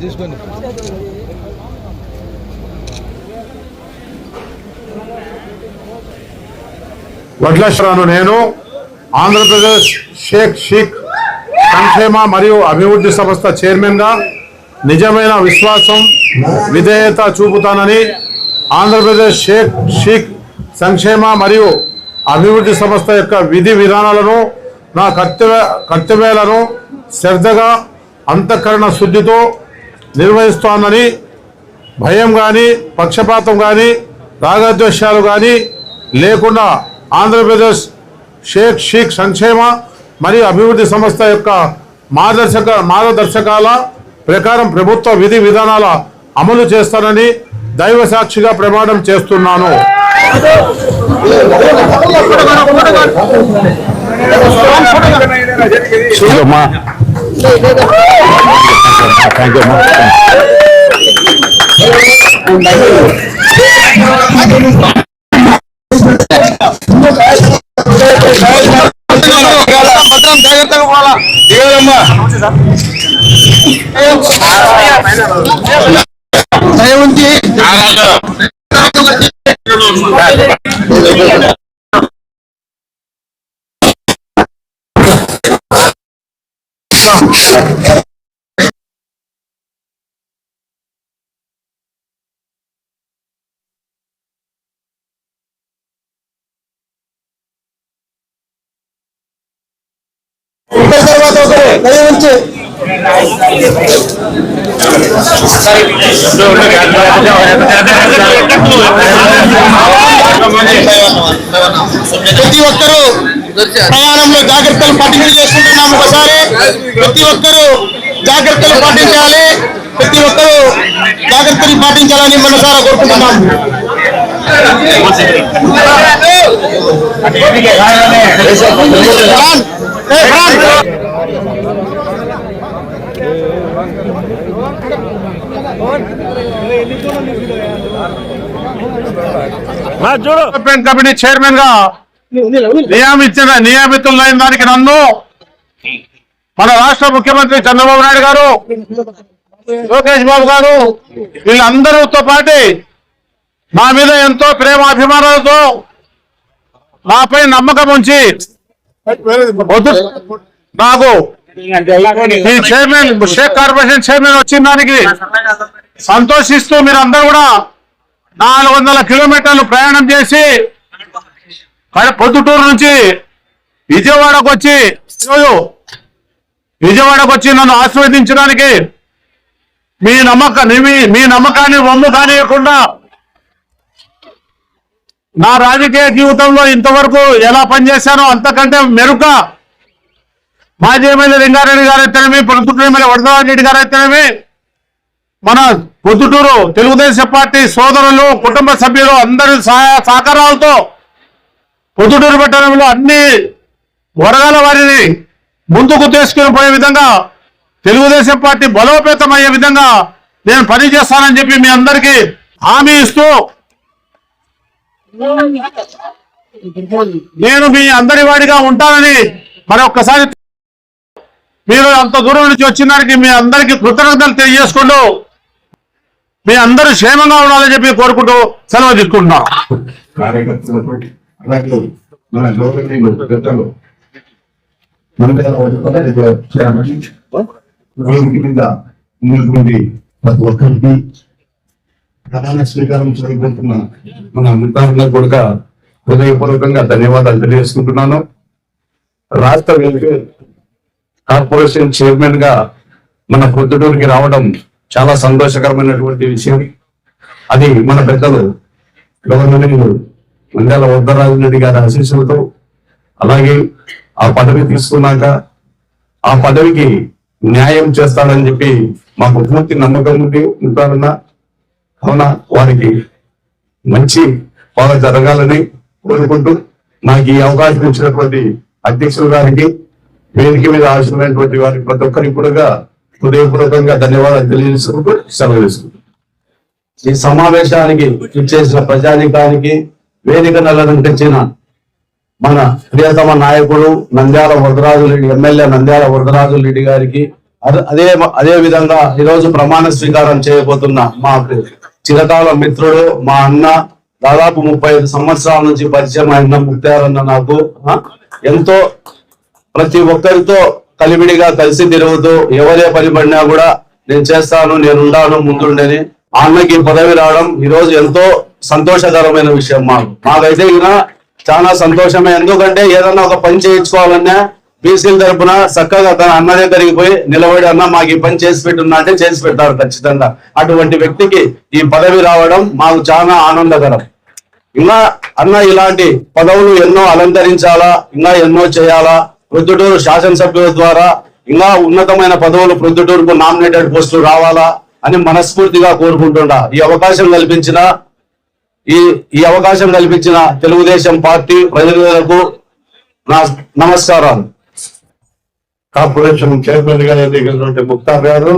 తీసుకోండి వడ్లేశ్వరాను నేను ఆంధ్రప్రదేశ్ షేక్ సంక్షేమ మరియు అభివృద్ధి సంస్థ చైర్మన్ గా నిజమైన విశ్వాసం విధేయత చూపుతానని ఆంధ్రప్రదేశ్ షేక్ సంక్షేమ మరియు అభివృద్ధి సంస్థ యొక్క విధి విధానాలను నా కర్తవ్యాలను శ్రద్ధగా అంతఃకరణ శుద్ధితో నిర్వహిస్తానని భయం కానీ పక్షపాతం కానీ రాగద్వేషాలు కానీ లేకుండా ఆంధ్రప్రదేశ్ షేక్ సంక్షేమ మరియు అభివృద్ధి సంస్థ యొక్క మార్గదర్శకాల ప్రకారం ప్రభుత్వ విధి విధానాల అమలు చేస్తానని దైవ సాక్షిగా ప్రమాణం చేస్తున్నాను. జాగ్రత్తగా పోవాలా దిగదమ్మా దయవుంచి ప్రతి ఒక్కరూ ప్రయాణంలో జాగ్రత్తలు పాటించుకుంటున్నాము. ఒకసారి ప్రతి ఒక్కరూ జాగ్రత్తలు పాటించాలి, ప్రతి ఒక్కరూ జాగ్రత్తలు పాటించాలని మనసారా కోరుకుంటున్నాము. కమిటీ చైర్మన్ గా నియమితులైన దానికి నన్ను మన రాష్ట్ర ముఖ్యమంత్రి చంద్రబాబు నాయుడు గారు, లోకేష్ బాబు గారు వీళ్ళందరితో పాటు నా మీద ఎంతో ప్రేమ అభిమానాలతో నాపై నమ్మకం ఉంచి నాకు ఈ చైర్మన్ షేక్ కార్పొరేషన్ చైర్మన్ వచ్చిన దానికి సంతోషిస్తూ మీరందరూ కూడా 400 కిలోమీటర్లు ప్రయాణం చేసి పొద్దుటూరు నుంచి విజయవాడకు వచ్చి నన్ను ఆశీర్వదించడానికి మీ నమ్మకాన్ని వమ్ము కానియకుండా నా రాజకీయ జీవితంలో ఇంతవరకు ఎలా పనిచేశానో అంతకంటే మెరుగ్గా మాజీ ఎమ్మెల్యే లింగారెడ్డి గారు అయితేనేమి, పొద్దుటూరు ఎమ్మెల్యే వరదరాజరెడ్డి గారు అయితేనేమి, మన పొద్దుటూరు తెలుగుదేశం పార్టీ సోదరులు, కుటుంబ సభ్యులు అందరి సహకారాలతో పొద్దుటూరు పట్టణంలో అన్ని వర్గాల వారిని ముందుకు తీసుకుని పోయే విధంగా తెలుగుదేశం పార్టీ బలోపేతమయ్యే విధంగా నేను పనిచేస్తానని చెప్పి మీ అందరికీ హామీ ఇస్తూ నేను మీ అందరి వాడిగా ఉంటానని మరొక్కసారి మీరు అంత దూరం నుంచి వచ్చిన దానికి మీ అందరికీ కృతజ్ఞతలు తెలియజేసుకుంటూ మీ అందరూ క్షేమంగా ఉండాలని చెప్పి కోరుకుంటూ సెలవు తీసుకుంటున్నాం. ప్రతి ఒక్కరికి ప్రధాన స్వీకారం చేయబోతున్న మన మిత్రులందరూ కూడా హృదయపూర్వకంగా ధన్యవాదాలు తెలియజేసుకుంటున్నాను. రాష్ట్ర కార్పొరేషన్ చైర్మన్ గా మన పొద్దుటూరుకి రావడం చాలా సంతోషకరమైనటువంటి విషయం. అది మన పెద్దలు గవర్నమెంట్ మండల వరదరాజరెడ్డి గారి ఆశీస్సులతో, అలాగే ఆ పదవి తీసుకున్నాక ఆ పదవికి న్యాయం చేస్తాడని చెప్పి మాకు పూర్తి నమ్మకం ఉంటారన్న కావున వారికి మంచి బాగా జరగాలని కోరుకుంటూ నాకు ఈ అవకాశం ఇచ్చినటువంటి అధ్యక్షులు గారికి, వేదిక మీద ఆశమైనటువంటి వారికి ప్రతి ఒక్కరికి కూడా హృదయపూర్వకంగా ధన్యవాదాలు తెలియజేసుకుంటూ సెలవు తీసుకుంటాం. ఈ సమావేశానికి ఇచ్చేసిన ప్రజానికానికి, వేదికను అలంకరించిన మన ప్రియతమ నాయకుడు నంద్యాల వరదరాజు రెడ్డి, ఎమ్మెల్యే నంద్యాల వరదరాజు రెడ్డి గారికి, అదే విధంగా ఈరోజు ప్రమాణ స్వీకారం చేయబోతున్న మా చిరకాల మిత్రుడు, మా అన్న, దాదాపు 35 సంవత్సరాల నుంచి పరిచయం అయిన ముక్తారన్న నాకు ఎంతో ప్రతి ఒక్కరితో కలివిడిగా కలిసి తిరుగుతూ ఎవరే పని పడినా కూడా నేను చేస్తాను, నేనుండాను ముందుండని ఆ అన్నకి పదవి రావడం ఈరోజు ఎంతో సంతోషకరమైన విషయం. మాకైతే ఈయన చాలా సంతోషమే. ఎందుకంటే ఏదన్నా ఒక పని చేయించుకోవాలన్నా బీసీల తరపున చక్కగా తన అన్న దగ్గరికి పోయి నిలబడి, అన్న మాకు ఈ పని చేసి పెట్టున్నా అంటే చేసి పెడతారు ఖచ్చితంగా. అటువంటి వ్యక్తికి ఈ పదవి రావడం మాకు చాలా ఆనందకరం. ఇంకా అన్న ఇలాంటి పదవులు ఎన్నో అలంకరించాలా, ఇంకా ఎన్నో చేయాలా. ప్రొద్దుటూరు శాసనసభ్యుల ద్వారా ఇంకా ఉన్నతమైన పదవులు ప్రొద్దుటూరుకు నామినేటెడ్ పోస్టులు రావాలా అని మనస్ఫూర్తిగా కోరుకుంటుండా. ఈ అవకాశం కల్పించిన తెలుగుదేశం పార్టీ ప్రజలకు నా నమస్కారాలు. కార్పొరేషన్ చైర్మన్ గా ఎన్నికైనటువంటి ముక్తార్ గారు,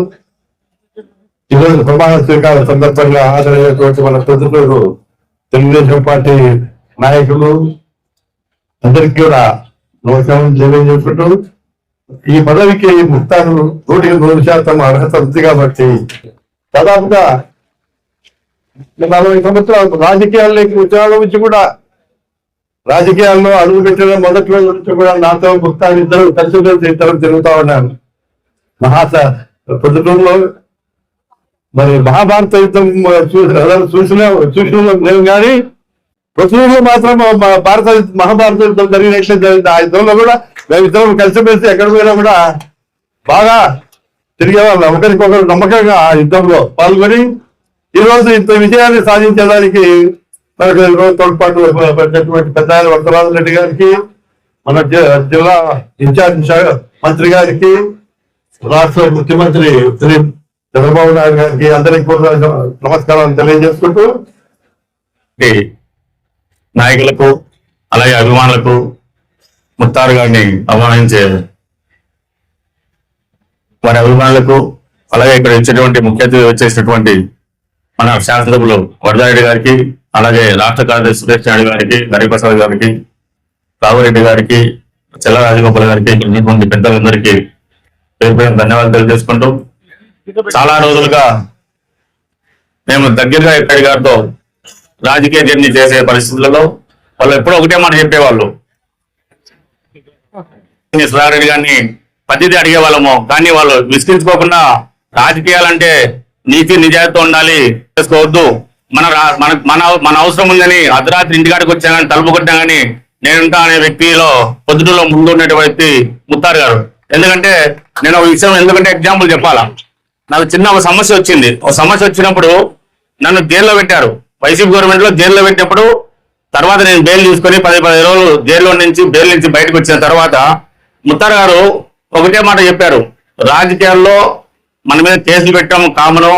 ఈరోజు ప్రమాణ స్వీకార సందర్భంగా హాజరైనటువంటి మన ప్రొద్దుటూరు తెలుగుదేశం పార్టీ నాయకులు అందరికీ కూడా నమస్కారం తెలియజేసుకుంటూ, ఈ పదవికి ముక్తారు 100% అర్హత ఉంది కాబట్టి దాదాపుగా 40 సంవత్సరాలు రాజకీయాల్లోకి ఉద్యోగాల నుంచి కూడా, రాజకీయాల్లో అడుగు పెట్టిన మొదటి రోజు నుంచి కూడా నాతో ముక్తారు ఇద్దరు కలిసి తిరుగుతా ఉన్నాను. ప్రొద్దుటూరులో మరి మహాభారత యుద్ధం చూసిన లేవు కానీ ప్రొద్దుటూరులో మాత్రం మహాభారత యుద్ధం జరిగినట్లే జరిగింది. ఆ యుద్ధంలో కూడా మేమిద్దరం కలిసిమెలిసి ఎక్కడ పోయినా కూడా బాగా తిరిగేవాళ్ళం. ఒకరికొకరు నమ్మకంగా ఆ యుద్ధంలో పాల్గొని ఈరోజు ఇంత విజయాన్ని సాధించడానికి మనకు తోడ్పాటు పడినటువంటి పెద్ద వరదరాజు రెడ్డి గారికి, మన జిల్లా ఇన్ఛార్జ్ మంత్రి గారికి, రాష్ట్ర ముఖ్యమంత్రి శ్రీ చంద్రబాబు నాయుడు గారికి అందరికీ కూడా నమస్కారాలు తెలియజేసుకుంటూ, నాయకులకు అలాగే అభిమానులకు ముత్తారు గారిని ఆహ్వానించే వారి అభిమానులకు, అలాగే ఇక్కడ ఇచ్చేటువంటి ముఖ్య అతిథి వచ్చేసినటువంటి మన శాసనసభ్యులు వరదారెడ్డి గారికి, అలాగే రాష్ట్ర కార్యదర్శి సురేష్ నాయుడు గారికి, హరిప్రసాద్ గారికి, రాఘవరెడ్డి గారికి, చెల్ల రాజగోపాల్ గారికి, ఉన్నటువంటి పెద్దలందరికీ పేరు పేరు ధన్యవాదాలు తెలియజేసుకుంటూ, చాలా రోజులుగా మేము దగ్గరగా ఎక్కడి గారితో రాజకీయ జర్నీ చేసే పరిస్థితులలో వాళ్ళు ఎప్పుడో ఒకటే మాట చెప్పేవాళ్ళు. సుధారెడ్డి గారిని పద్ధతి అడిగేవాళ్ళము, కానీ వాళ్ళు విసిగించుకోకుండా రాజకీయాలంటే నీతి నిజాయితీ ఉండాలి, చేసుకోవద్దు, మన అవసరం ఉందని అర్ధరాత్రి ఇంటికాడికి వచ్చానని తలుపు కొట్టా కానీ నేనుంటా అనే వ్యక్తిలో పొద్దుటలో ముందు ఉన్నటువంటి ముత్తారు గారు. ఎందుకంటే నేను ఒక విషయం ఎగ్జాంపుల్ చెప్పాలా. నాకు చిన్న ఒక సమస్య వచ్చింది. ఒక సమస్య వచ్చినప్పుడు నన్ను జైల్లో పెట్టారు. వైసీపీ గవర్నమెంట్ లో జైల్లో పెట్టినప్పుడు తర్వాత నేను బెయిల్ తీసుకొని 10 రోజులు జైల్లో నుంచి బెయిల్ నుంచి బయటకు వచ్చిన తర్వాత ముత్తారు గారు ఒకటే మాట చెప్పారు, రాజకీయాల్లో మన మీద కేసులు పెట్టాము కామను,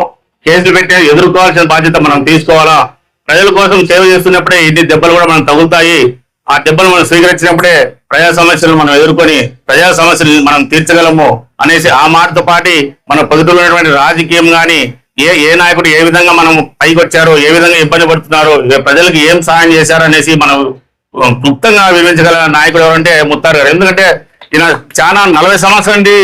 కేసులు పెట్టి ఎదుర్కోవాల్సిన బాధ్యత మనం తీసుకోవాలా, ప్రజల కోసం సేవ చేస్తున్నప్పుడే ఇన్ని దెబ్బలు కూడా మనం తగులుతాయి, ఆ దెబ్బలు మనం స్వీకరించినప్పుడే ప్రజా సమస్యలు మనం ఎదుర్కొని ప్రజా సమస్యలు మనం తీర్చగలము అనేసి ఆ మాటతో పాటు మన పొద్దుటూరులో ఉన్నటువంటి రాజకీయం కానీ ఏ నాయకుడు ఏ విధంగా మనం పైకి వచ్చారో, ఏ విధంగా ఇబ్బంది పడుతున్నారో, ప్రజలకు ఏం సహాయం చేశారో అనేసి మనం క్లుప్తంగా వివరించగల నాయకుడు ఎవరంటే ముత్తారు గారు. ఎందుకంటే ఈయన చాలా 40 సంవత్సరాల నుండి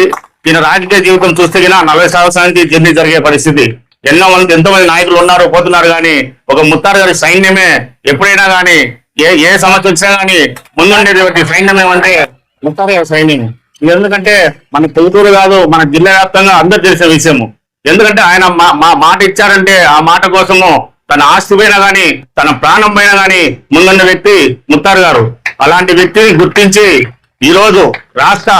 ఈయన రాజకీయ జీవితం చూస్తే 40 సంవత్సరాల నుంచి జర్నీ జరిగే పరిస్థితి. ఎంతో మంది నాయకులు ఉన్నారు పోతున్నారు, కానీ ఒక ముత్తారు గారి సైన్యమే ఎప్పుడైనా కానీ ఏ సమస్య వచ్చినా కానీ ముందుండేటువంటి సైన్యం ఏమంటే ముత్తారు గారి సైన్యం. ఎందుకంటే మన పొద్దుటూరు కాదు, మన జిల్లా వ్యాప్తంగా అందరు తెలిసిన విషయము. ఎందుకంటే ఆయన మాట ఇచ్చారంటే ఆ మాట కోసము తన ఆస్తి పైన కానీ తన ప్రాణం పైన కానీ ముందున్న వ్యక్తి ముత్తారు గారు. అలాంటి వ్యక్తిని గుర్తించి ఈరోజు రాష్ట్ర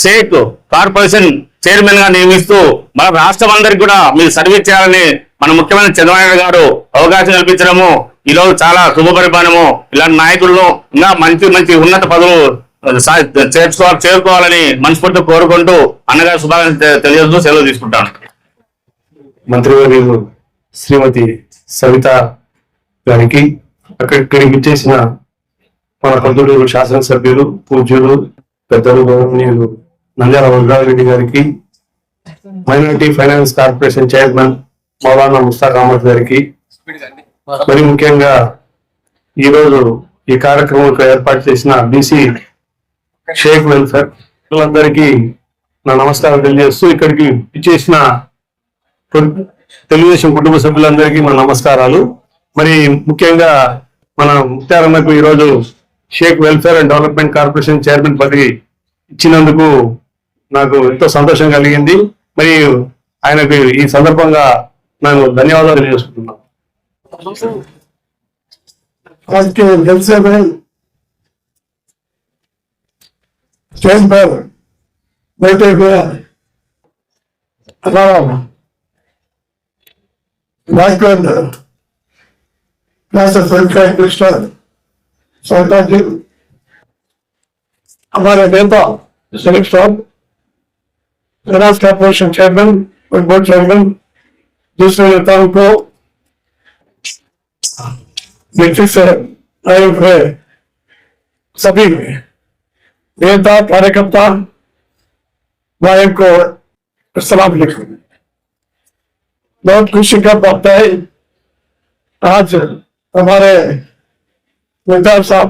షేక్ కార్పొరేషన్ చైర్మన్ గా నియమిస్తూ మన రాష్ట్రం అందరికి కూడా మీరు సర్వీస్ చేయాలని మన ముఖ్యమంత్రి చంద్రబాబు నాయుడు గారు అవకాశం కల్పించడము ఈరోజు చాలా శుభపరిపాలనము. ఇలాంటి నాయకులను ఇంకా మంచి ఉన్నత పదవులు చేరుకోవాలని మనస్ఫూర్తిగా కోరుకుంటూ అన్నగారు శుభాకాంక్షలు తెలియజేస్తూ సెలవు తీసుకుంటాను. మంత్రివర్యులు శ్రీమతి సవిత గారికి, అక్కడికి ఇచ్చేసిన మన కందులూరు శాసనసభ్యులు, పూజ్యులు, పెద్దలు, గౌరవనీయులు నంద్యాల వరదారెడ్డి గారికి, minority finance corporation chairman Maulana Mushtaq Ahmed గారికి, మరి ముఖ్యంగా ఈరోజు ఈ కార్యక్రమంలో ఏర్పాటు చేసిన బీసీ షేక్ వెల్ఫేర్ అందరికీ నా నమస్కారం తెలియజేస్తూ, ఇక్కడికి ఇచ్చేసిన తెలుగుదేశం కుటుంబ సభ్యులందరికీ మన నమస్కారాలు. మరి ముఖ్యంగా మన ముత్యారన్నకు ఈరోజు Sheikh welfare and development corporation chairman పదవి ఇచ్చినందుకు నాకు ఎంతో సంతోషం కలిగింది. మరి ఆయనకు ఈ సందర్భంగా నేను ధన్యవాదాలు తెలియజేసుకుంటున్నాను. आज के जलसे में स्टेज पर बैठे हुए हमारा राजगढ़ कृष्ण सरदार जी, हमारे नेता शरीफ साहब, फाइनेंस कॉर्पोरेशन चेयरमैन और बोर्ड चेयरमैन, दूसरे नेताओं को, नीचे से आए हुए सभी नेता कार्यकर्ता भाई को सलाम लिखूं। बहुत खुशी का बात है, आज हमारे नेता साहब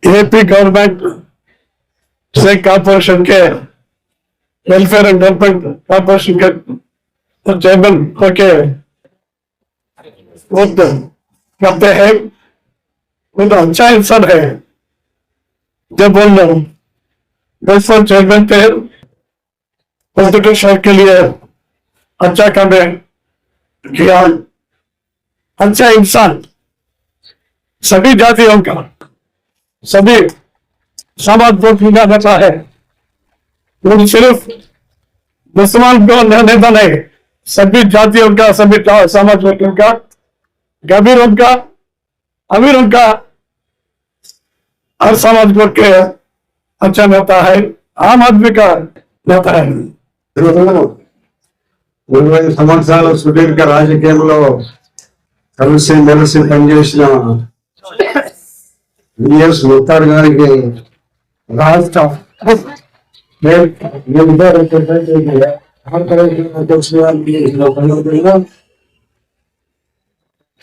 एपी गवर्नमेंट से कॉर्पोरेशन के वेलफेयर एंड डेवलपमेंट कॉर्पोरेशन के चेयरमैन होके करते हैं। वो तो अच्छा इंसान है। जब वो वेलफेयर चेयरमैन थे, पॉलिटिकल शहर के लिए अच्छा काम किया। अच्छा इंसान, सभी जातियों का, सभी समाज को पूजा करता है। वो सिर्फ मुसलमान को नेता नहीं, सभी जातियों का, सभी समाज वर्गों का, गरीबों का, अमीरों का, हर समाज वर्ग के अच्छा नेता है, आम आदमी का नेता है। 20 సంవత్సరాల సుదీర్ఘ రాజకీయంలో కలిసి మెలిసి పనిచేసిన విఎస్ ముత్తార్ గారికి రాష్ట్ర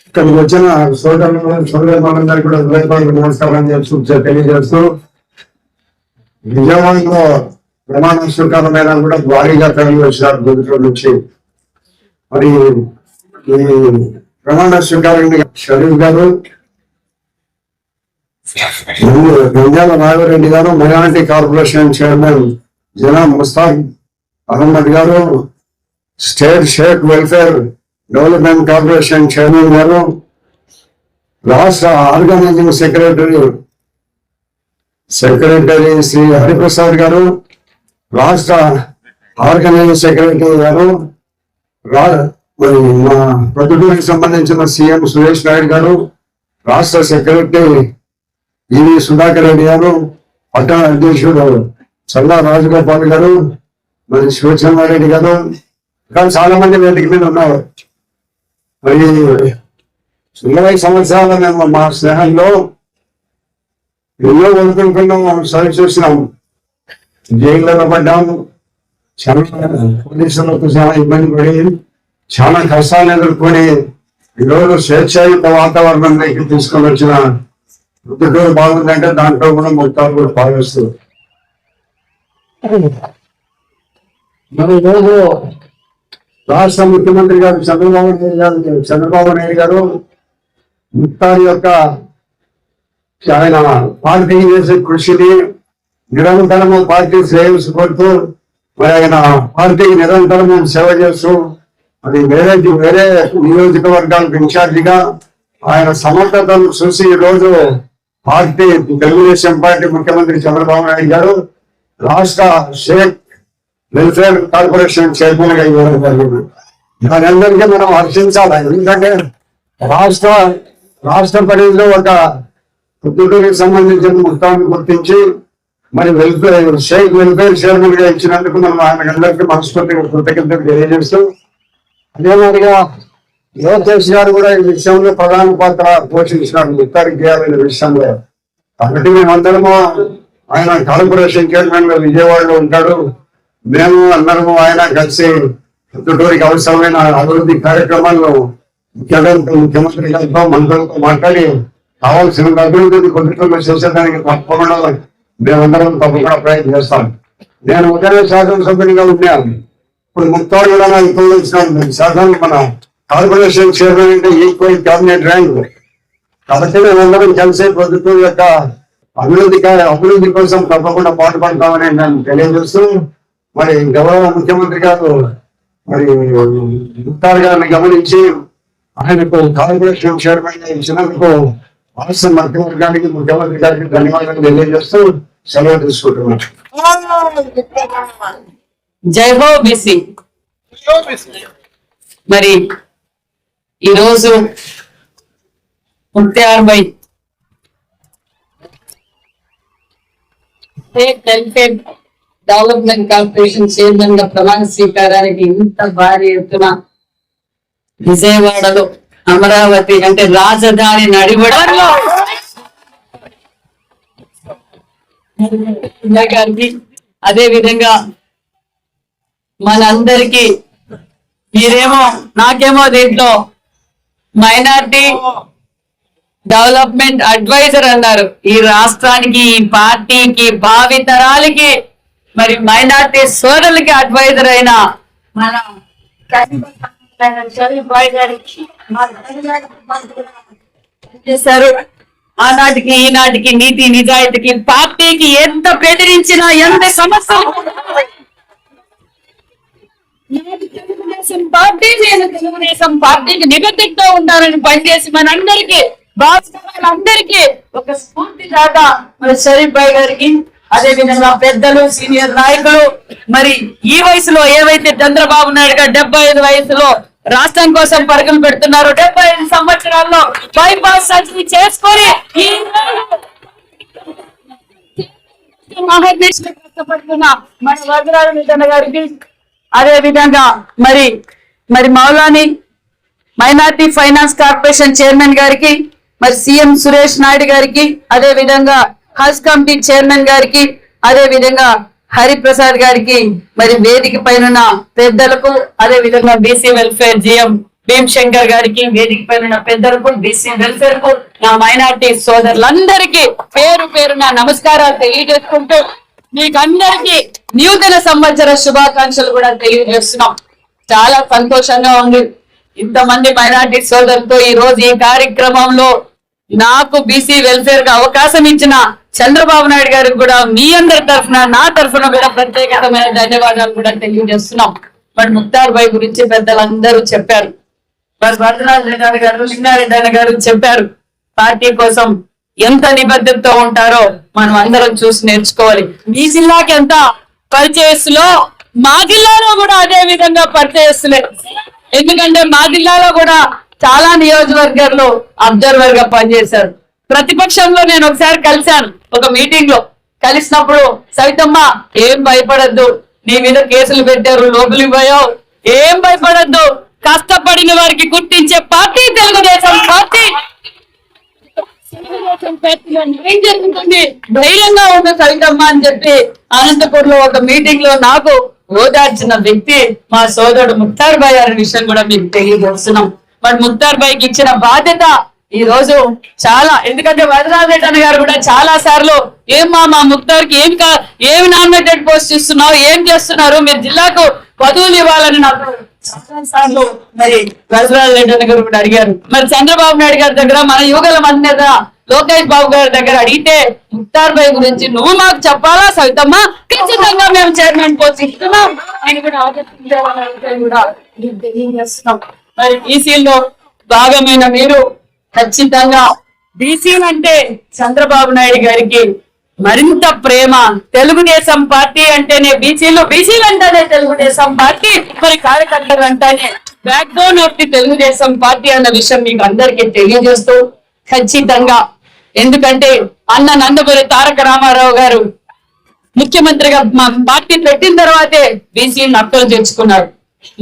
ఇక్కడికి వచ్చిన సోదరులందరికీ కూడా హృదయపూర్వక నమస్కారం తెలియజేస్తూ, విజయవాడలో ప్రమాణ స్వీకారం మీద కూడా భారీగా తరలి వచ్చారు గుంటూరు నుంచి. మరి ఈ ప్రమాణ స్వీకారం షరీఫ్ గారు, నంద్యాల రాఘవరెడ్డి గారు, minority corporation chairman Janab Mustaq Ahmed గారు, state Shaik welfare development corporation chairman గారు, రాష్ట్ర ఆర్గనైజింగ్ సెక్రటరీ శ్రీ హరిప్రసాద్ గారు, రాష్ట్ర ఆర్గనైజింగ్ సెక్రటరీ గారు, మరి మా ప్రొద్దుటూరుకి సంబంధించిన సీఎం సురేష్ నాయుడు గారు, రాష్ట్ర సెక్రటరీ ఈవి సుధాకర్ రెడ్డి గారు, పట్టణ అధ్యక్షుడు చల్లా రాజగోపాల్ గారు, మరి శివచంద్రారెడ్డి గారు, ఇంకా చాలా మంది వేదిక మీద ఉన్నారు. మరి 20 సంవత్సరాల మేము మా స్నేహంలో ఎన్నో వదులుకున్నాం, సరి చూసినాం, జైల్లో పడ్డాము, చాలా పోలీసులకు చాలా ఇబ్బంది పడి చాలా కష్టాలు ఎదుర్కొని ఈరోజు స్వేచ్ఛాయుత వాతావరణంలోకి తీసుకొని వచ్చిన ప్రొద్దుటూరు బాగుందంటే దాంట్లో కూడా మొత్తాలు కూడా భావిస్తుంది. మరి ఈరోజు రాష్ట్ర ముఖ్యమంత్రి గారు చంద్రబాబు నాయుడు గారు ముత్తారు యొక్క ఆయన పార్టీ చేసే కృషిని నిరంతరము పార్టీ శ్రేయస్సు కొడుతూ, మరి ఆయన పార్టీకి నిరంతరము సేవ చేస్తూ, అది వేరే నియోజకవర్గాలకు ఇన్ఛార్జిగా ఆయన సమర్థతను చూసి ఈరోజు పార్టీ తెలుగుదేశం పార్టీ ముఖ్యమంత్రి చంద్రబాబు నాయుడు గారు రాష్ట్ర షేక్ వెల్ఫేర్ కార్పొరేషన్ చైర్మన్ గా ఇవ్వడం జరిగింది. దాని అందరికీ మనం హర్షించాలి. ఎందుకంటే రాష్ట్ర పరిధిలో ఒక ప్రొద్దుటూరుకి సంబంధించిన మొత్తాన్ని గుర్తించి మరి వెల్ఫేర్ చైర్మన్ గా ఇచ్చినందుకు మనం ఆయనకందరికీ మనస్ఫూర్తిగా కృతజ్ఞతలు తెలియజేస్తూ, అదే మాదిరిగా లోకేష్ గారు కూడా ఈ విషయంలో ప్రధాన పాత్ర పోషించినారు ముత్తారికి చేయాలనే విషయంలో. కాబట్టి మేమందరము ఆయన కార్పొరేషన్ చైర్మన్ గా విజయవాడలో ఉంటాడు, మేము అందరము ఆయన కలిసి పొద్దుటూరికి అవసరమైన అభివృద్ధి కార్యక్రమాలను ముఖ్యమంత్రి గారితో మంత్రులతో మాట్లాడి కావాల్సిన అభివృద్ధిని పొద్దుటూరులో చేసేదానికి తప్పకుండా మేమందరం తప్పకుండా ప్రయత్నం చేస్తాం. నేను ఉదయ శాసనసభ్యునిగా ఉన్నాను, ఇప్పుడు ముత్తాడు కూడా నాకు తోలించినాను. శాసనం మన కార్పొరేషన్ చైర్మన్ అంటే ఈక్వల్ క్యాబినెట్ ర్యాంక్. కాబట్టి మేమందరం కలిసి పొద్దుటూరు యొక్క అభివృద్ధి కోసం తప్పకుండా పాటుపడతామని నేను తెలియజేస్తూ, మరి గౌరవ ముఖ్యమంత్రి గారు మరి ముత్తాడు గారిని గమనించి ఆయనకు కార్పొరేషన్ చైర్మన్ గా ఇచ్చినందుకు రాష్ట్ర మంత్రివర్గానికి ముఖ్యమంత్రి గారికి ధన్యవాదాలు తెలియజేస్తూ సెలవు తీసుకుంటున్నాను. జై హో బీసీ. మరి ఈరోజు Mutyarbai state welfare development corporation chairman గా ప్రమాణ స్వీకారానికి ఇంత భారీ ఎత్తున విజయవాడలో అమరావతి అంటే రాజధాని నడిబొడలో గారికి, అదే విధంగా మనందరికీ మీరేమో నాకేమో దీంట్లో మైనారిటీ డెవలప్మెంట్ అడ్వైజర్ అన్నారు. ఈ రాష్ట్రానికి, ఈ పార్టీకి, భావితరాలకి మరి మైనారిటీ సోదరులకి అడ్వైజర్ అయిన మన చేశారు. ఆనాటికి ఈనాటికి నీతి నిజాయితీకి పార్టీకి ఎంత బెదిరించినా ఎంత సమస్యలు తెలుగుదేశం పార్టీకి నిబద్ధతతో ఉండాలని పనిచేసి మనందరికీ భావితరాలందరికీ ఒక స్ఫూర్తి దాకా మరి షరీఫ్ భాయ్ గారికి, అదే విధంగా పెద్దలు సీనియర్ నాయకులు, మరి ఈ వయసులో ఏవైతే చంద్రబాబు నాయుడు గారు 75 వయసులో రాష్ట్రం కోసం పరుగులు పెడుతున్నారు, 75 సంవత్సరాల్లో బైపాస్ సర్జరీ చేసుకొని కష్టపడుతున్న మన వరదరాజు గారికి, అదే విధంగా మరి Mulani minority finance corporation chairman గారికి, మరి సీఎం సురేష్ నాయుడు గారికి, అదే విధంగా హజ్ కమిటీ చైర్మన్ గారికి, అదే విధంగా హరిప్రసాద్ గారికి, మరి వేదిక పైన పెద్దలకు, అదే విధంగా బీసీ వెల్ఫేర్ జిఎం భీమశంకర్ గారికి, వేదిక పైన పెద్దలకు, బీసీ వెల్ఫేర్ కు, నా మైనార్టీ సోదరులందరికీ పేరు పేరున నమస్కారాలు తెలియజేసుకుంటూ మీకు అందరికీ నూతన సంవత్సర శుభాకాంక్షలు కూడా తెలియజేస్తున్నాం. చాలా సంతోషంగా ఉంది ఇంతమంది మైనార్టీ సోదరులతో ఈ రోజు ఈ కార్యక్రమంలో నాకు బీసీ వెల్ఫేర్ గా అవకాశం ఇచ్చిన చంద్రబాబు నాయుడు గారికి కూడా మీ అందరి తరఫున, నా తరఫున కూడా ప్రత్యేకమైన ధన్యవాదాలు కూడా తెలియజేస్తున్నాం. మరి ముక్తార్ భాయ్ గురించి పెద్దలందరూ చెప్పారు, మరి వరదరాజు రెడ్డి గారు, లింగారెడ్డి గారు చెప్పారు. పార్టీ కోసం ఎంత నిబద్ధతతో ఉంటారో మనం అందరం చూసి నేర్చుకోవాలి. మీ జిల్లాకి ఎంత పరిచయస్తులో మా జిల్లాలో కూడా అదే విధంగా పరిచయస్తులే. ఎందుకంటే మా జిల్లాలో కూడా చాలా నియోజకవర్గాల్లో అబ్జర్వర్ గా పనిచేశారు. ప్రతిపక్షంలో నేను ఒకసారి కలిశాను, ఒక మీటింగ్ లో కలిసినప్పుడు, సవితమ్మ ఏం భయపడద్దు, నీ మీద కేసులు పెట్టారు, లోపలికి పోయావు, ఏం భయపడద్దు, కష్టపడిన వారికి గుర్తించే పార్టీ తెలుగుదేశం పార్టీ. ఏం జరుగుతుంది, ధైర్యంగా ఉన్న సవితమ్మ అని చెప్పి అనంతపూర్ లో ఒక మీటింగ్ లో నాకు ఓదార్చిన వ్యక్తి మా సోదరుడు ముక్తార్ భాయ్ అనే విషయం కూడా మీకు తెలియజేస్తున్నాం. మరి ముక్తార్ భాయ్కి ఇచ్చిన బాధ్యత ఈ రోజు చాలా, ఎందుకంటే వరదరాజు రెడ్డి గారు కూడా చాలా సార్లు మా ముక్తార్ కి ఏమి నామినేటెడ్ పోస్ట్ ఇస్తున్నావు, ఏం చేస్తున్నారు, మీరు జిల్లాకు పదవులు ఇవ్వాలని నాకు చాలా సార్లు మరి వరదరాజు రెడ్డి గారు కూడా అడిగారు. మరి చంద్రబాబు నాయుడు గారి దగ్గర, మన యువకుల మధ్య లోకేష్ బాబు గారి దగ్గర అడిగితే ముక్తార్ భాయ్ గురించి నువ్వు మాకు చెప్పాలా సవితమ్మ, ఖచ్చితంగా మేము చైర్మన్ పోస్ట్ ఇస్తున్నాం అని కూడా తెలియజేస్తున్నాం. మరి బీసీలో భాగమైన మీరు ఖచ్చితంగా బీసీలు అంటే చంద్రబాబు నాయుడు గారికి మరింత ప్రేమ. తెలుగుదేశం పార్టీ అంటేనే బీసీలు అంటేనే తెలుగుదేశం పార్టీ, మరి కార్యకర్తలు అంటేనే back bone of the Telugu Desam party అన్న విషయం మీకు అందరికీ తెలియజేస్తూ, ఖచ్చితంగా ఎందుకంటే అన్న నందమూరి తారక రామారావు గారు ముఖ్యమంత్రిగా మా పార్టీ పెట్టిన తర్వాతే బీసీలను అక్కలు చేర్చుకున్నారు.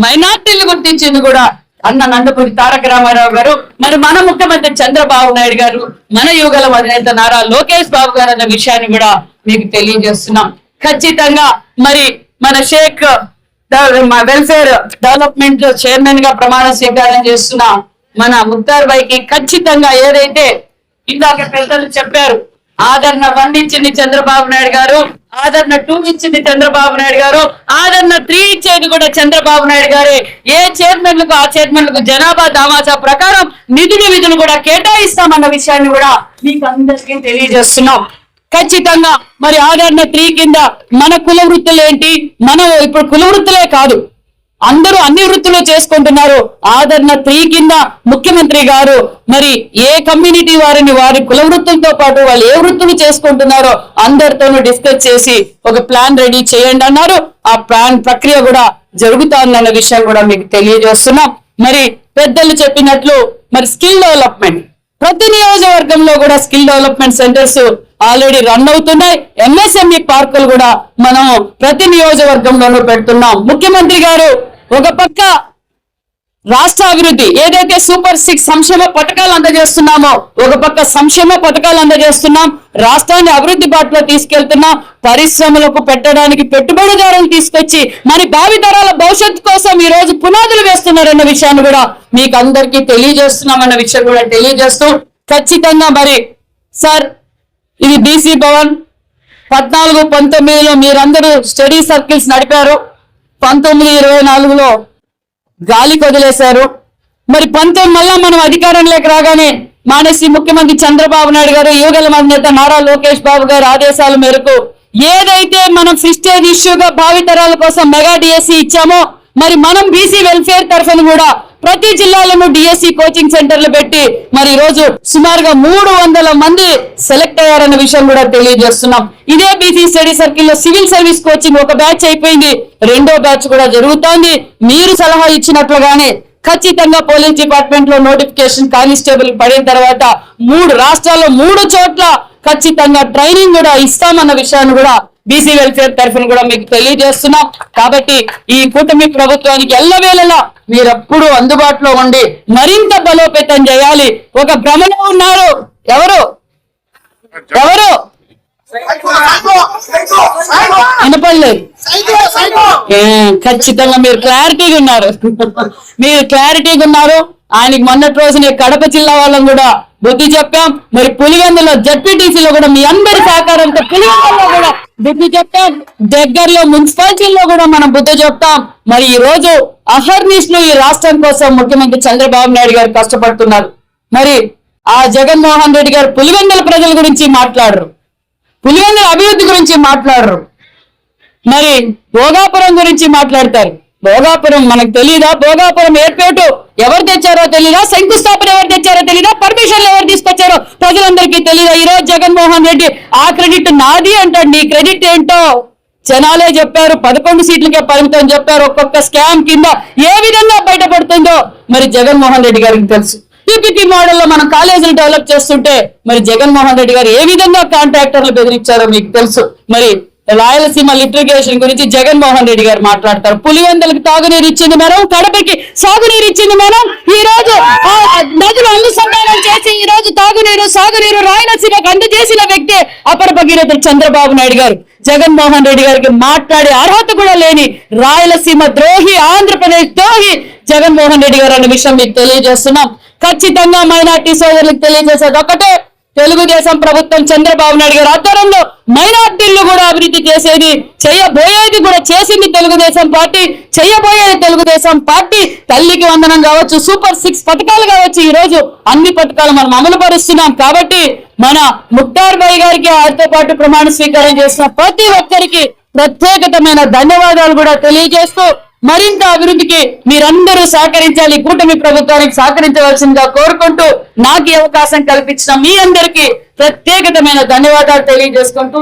మైనార్టీలు గుర్తించింది కూడా అన్న నందమూరి తారక రామారావు గారు, మరి మన ముఖ్యమంత్రి చంద్రబాబు నాయుడు గారు, మన యుగల అధినేత నారా లోకేష్ బాబు గారు అన్న విషయాన్ని కూడా మీకు తెలియజేస్తున్నాం. ఖచ్చితంగా మరి మన షేక్ వెల్ఫేర్ డెవలప్మెంట్ చైర్మన్ గా ప్రమాణ స్వీకారం చేస్తున్న మన ముక్తార్ భాయ్కి ఖచ్చితంగా ఏదైతే ఇందాక పెద్దలు చెప్పారు, ఆదరణ 1 ఇచ్చింది చంద్రబాబు నాయుడు గారు, ఆదరణ 2 ఇచ్చింది చంద్రబాబు నాయుడు గారు, ఆదరణ 3 ఇచ్చేది కూడా చంద్రబాబు నాయుడు గారే. ఏ చైర్మన్లకు ఆ చైర్మన్లకు జనాభా దామాసా ప్రకారం విధులు కూడా కేటాయిస్తామన్న విషయాన్ని కూడా మీకు అందరికీ తెలియజేస్తున్నాం. ఖచ్చితంగా మరి ఆదరణ 3 కింద మన కుల వృత్తులు ఏంటి, మనం ఇప్పుడు కుల వృత్తులే కాదు అందరూ అన్ని వృత్తులు చేసుకుంటున్నారు. ఆదరణ 3 కింద ముఖ్యమంత్రి గారు మరి ఏ కమ్యూనిటీ వారి కుల వృత్తులతో పాటు వాళ్ళు ఏ వృత్తులు చేసుకుంటున్నారో అందరితోనూ డిస్కస్ చేసి ఒక ప్లాన్ రెడీ చేయండి అన్నారు. ఆ ప్లాన్ ప్రక్రియ కూడా జరుగుతోందన్న విషయం కూడా మీకు తెలియజేస్తున్నాం. మరి పెద్దలు చెప్పినట్లు మరి స్కిల్ డెవలప్మెంట్ ప్రతి నియోజకవర్గంలో కూడా skill development centres already run అవుతున్నాయి. ఎంఎస్ఎంఈ పార్కులు కూడా మనం ప్రతి నియోజకవర్గంలోనూ పెడుతున్నాం. ముఖ్యమంత్రి గారు ఒక పక్క రాష్ట్ర అభివృద్ధి ఏదైతే సూపర్ 6 సంక్షేమ పథకాలు అందజేస్తున్నామో ఒక పక్క సంక్షేమ పథకాలు అందజేస్తున్నాం, రాష్ట్రాన్ని అభివృద్ధి బాటలో తీసుకెళ్తున్నాం. పరిశ్రమలకు పెట్టడానికి పెట్టుబడిదారులు తీసుకొచ్చి మరి భావితరాల భవిష్యత్తు కోసం ఈ రోజు పునాదులు వేస్తున్నారన్న విషయాన్ని కూడా మీకు అందరికీ తెలియజేస్తున్నామన్న విషయం కూడా తెలియజేస్తూ ఖచ్చితంగా మరి సార్ ఇది బీసీ భవన్ 14-19లో మీరందరూ స్టడీ సర్కిల్స్ నడిపారు. 19-24లో గాలికి వదిలేశారు. మరి 19 మళ్ళా మనం అధికారంలోకి రాగానే మానేసి ముఖ్యమంత్రి చంద్రబాబు నాయుడు గారు, యువగల నేత నారా లోకేష్ బాబు గారి ఆదేశాల మేరకు ఏదైతే మనం ప్రెస్టీజ్ ఇష్యూగా భావితరాల కోసం మెగా డిఎస్సి ఇచ్చామో మరి మనం బీసీ వెల్ఫేర్ తరఫున కూడా ప్రతి జిల్లాలోనూ డిఎస్సి కోచింగ్ సెంటర్లు పెట్టి మరి ఈ రోజు సుమారుగా 300 మంది సెలెక్ట్ అయ్యారన్న విషయం కూడా తెలియజేస్తున్నాం. ఇదే బీసీ స్టడీ సర్కిల్ లో సివిల్ సర్వీస్ కోచింగ్ ఒక బ్యాచ్ అయిపోయింది, 2వ బ్యాచ్ కూడా జరుగుతోంది. మీరు సలహా ఇచ్చినట్లుగానే ఖచ్చితంగా పోలీస్ డిపార్ట్మెంట్ లో నోటిఫికేషన్ కానిస్టేబుల్ పడిన తర్వాత 3 రాష్ట్రాల్లో 3 చోట్ల ఖచ్చితంగా ట్రైనింగ్ కూడా ఇస్తామన్న విషయాన్ని కూడా బీసీ వెల్ఫేర్ తరఫున కూడా మీకు తెలియజేస్తున్నాం. కాబట్టి ఈ కూటమి ప్రభుత్వానికి ఎల్లవేళలా మీరెప్పుడు అందుబాటులో ఉండి మరింత బలోపేతం చేయాలి. ఒక భ్రమలో ఉన్నారు ఎవరు వినపడలేదు. ఖచ్చితంగా మీరు క్లారిటీగా ఉన్నారు. ఆయనకి మొన్నటి రోజున కడప జిల్లా వాళ్ళని కూడా బుద్ధి చెప్పాం. మరి పులివెందులో జడ్పీటీసీలో కూడా మీ అందరి సహకారంతో పులివెందులో కూడా బుద్ధి చెప్పాం. దగ్గరలో మున్సిపాలిటీల్లో కూడా మనం బుద్ధి చెప్తాం. మరి ఈ రోజు అహర్నిశలు ఈ రాష్ట్రం కోసం ముఖ్యమంత్రి చంద్రబాబు నాయుడు గారు కష్టపడుతున్నారు. మరి ఆ జగన్మోహన్ రెడ్డి గారు పులివెందుల ప్రజల గురించి మాట్లాడరు, పులివెందుల అభివృద్ధి గురించి మాట్లాడరు, మరి భోగాపురం గురించి మాట్లాడతారు. భోగాపురం మనకు తెలీదా? భోగాపురం ఎయిర్పోర్ట్ ఎవరు తెచ్చారో తెలీదా? శంకుస్థాపన ఎవరు తెచ్చారో తెలీదా? పర్మిషన్లు ఎవరు తీసుకొచ్చారో ప్రజలందరికీ తెలీదా? ఈ రోజు జగన్మోహన్ రెడ్డి ఆ క్రెడిట్ నాది అంటాడు. నీ క్రెడిట్ ఏంటో జనాలే చెప్పారు. 11 సీట్లకే పరిమితం చెప్పారు. ఒక్కొక్క స్కామ్ కింద ఏ విధంగా బయటపడుతుందో మరి జగన్మోహన్ రెడ్డి గారికి తెలుసు. పీపీపీ మోడల్లో మనం కాలేజీలు డెవలప్ చేస్తుంటే మరి జగన్మోహన్ రెడ్డి గారు ఏ విధంగా కాంట్రాక్టర్లు బెదిరించారో మీకు తెలుసు. మరి రాయలసీమ లిట్రిగేషన్ గురించి జగన్మోహన్ రెడ్డి గారు మాట్లాడతారు. పులివెందులకు తాగునీరు ఇచ్చింది మనం, కడపకి సాగునీరు ఇచ్చింది మనం. ఈ రోజు నదులు అనుసంధానం చేసి ఈ రోజు తాగునీరు సాగునీరు రాయలసీమకు అందజేసిన వ్యక్తి అపర భగీరథుడు చంద్రబాబు నాయుడు గారు. జగన్మోహన్ రెడ్డి గారికి మాట్లాడే అర్హత కూడా లేని రాయలసీమ ద్రోహి, ఆంధ్రప్రదేశ్ ద్రోహి జగన్మోహన్ రెడ్డి గారు అనే విషయం మీకు తెలియజేస్తున్నాం. ఖచ్చితంగా మైనార్టీ సోదరులకు తెలియజేసేది ఒకటే, తెలుగుదేశం ప్రభుత్వం చంద్రబాబు నాయుడు గారి ఆధ్వర్యంలో మైనార్టీలు కూడా అభివృద్ధి చేసేది, చేయబోయేది కూడా చేసింది తెలుగుదేశం పార్టీ, చేయబోయేది తెలుగుదేశం పార్టీ. తల్లికి వందనం కావచ్చు, సూపర్ 6 పథకాలు కావచ్చు, ఈ రోజు అన్ని పథకాలు మనం అమలు పరుస్తున్నాం. కాబట్టి మన ముక్తార్ భాయ్ గారికి ఆయనతో పాటు ప్రమాణ స్వీకారం చేసిన ప్రతి ఒక్కరికి ప్రత్యేకమైన ధన్యవాదాలు కూడా తెలియజేస్తూ మరింత అభివృద్ధికి మీరందరూ సహకరించాలి, కూటమి ప్రభుత్వానికి సహకరించవలసిందిగా కోరుకుంటూ నాకు ఈ అవకాశం కల్పించిన మీ అందరికీ ప్రత్యేకమైన ధన్యవాదాలు తెలియజేసుకుంటూ